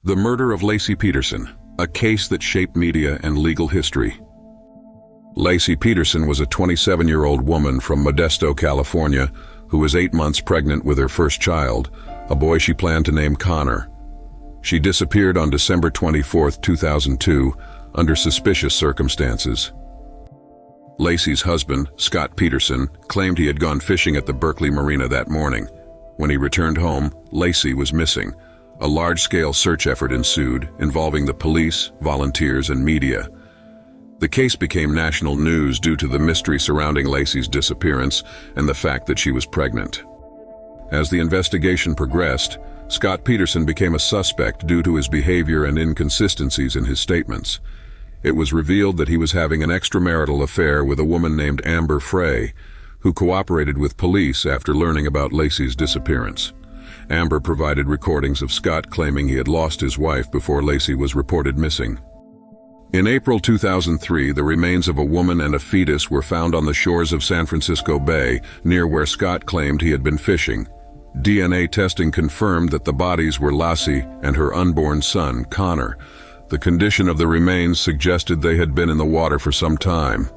The murder of Laci Peterson, a case that shaped media and legal history. Laci Peterson was a 27-year-old woman from Modesto, California, who was 8 months pregnant with her first child, a boy she planned to name Connor. She disappeared on December 24, 2002, under suspicious circumstances. Laci's husband, Scott Peterson, claimed he had gone fishing at the Berkeley Marina that morning. When he returned home, Laci was missing. A large-scale search effort ensued, involving the police, volunteers, and media. The case became national news due to the mystery surrounding Laci's disappearance and the fact that she was pregnant. As the investigation progressed, Scott Peterson became a suspect due to his behavior and inconsistencies in his statements. It was revealed that he was having an extramarital affair with a woman named Amber Frey, who cooperated with police after learning about Laci's disappearance. Amber provided recordings of Scott claiming he had lost his wife before Laci was reported missing. In April 2003, the remains of a woman and a fetus were found on the shores of San Francisco Bay, near where Scott claimed he had been fishing. DNA testing confirmed that the bodies were Laci and her unborn son, Connor. The condition of the remains suggested they had been in the water for some time.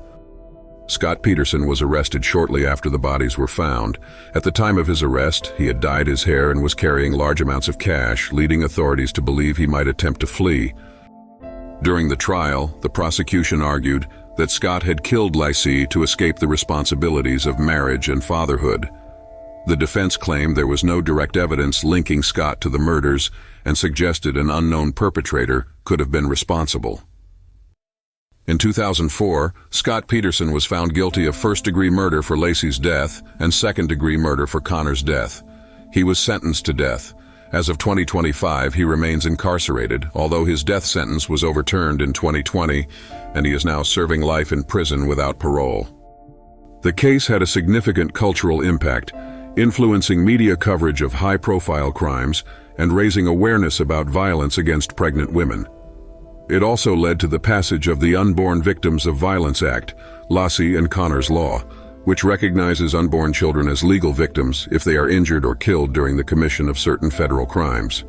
Scott Peterson was arrested shortly after the bodies were found. At the time of his arrest, he had dyed his hair and was carrying large amounts of cash, leading authorities to believe he might attempt to flee. During the trial, the prosecution argued that Scott had killed Laci to escape the responsibilities of marriage and fatherhood. The defense claimed there was no direct evidence linking Scott to the murders and suggested an unknown perpetrator could have been responsible. In 2004, Scott Peterson was found guilty of first-degree murder for Laci's death and second-degree murder for Connor's death. He was sentenced to death. As of 2025, he remains incarcerated, although his death sentence was overturned in 2020, and he is now serving life in prison without parole. The case had a significant cultural impact, influencing media coverage of high-profile crimes and raising awareness about violence against pregnant women. It also led to the passage of the Unborn Victims of Violence Act, Laci and Connor's Law, which recognizes unborn children as legal victims if they are injured or killed during the commission of certain federal crimes.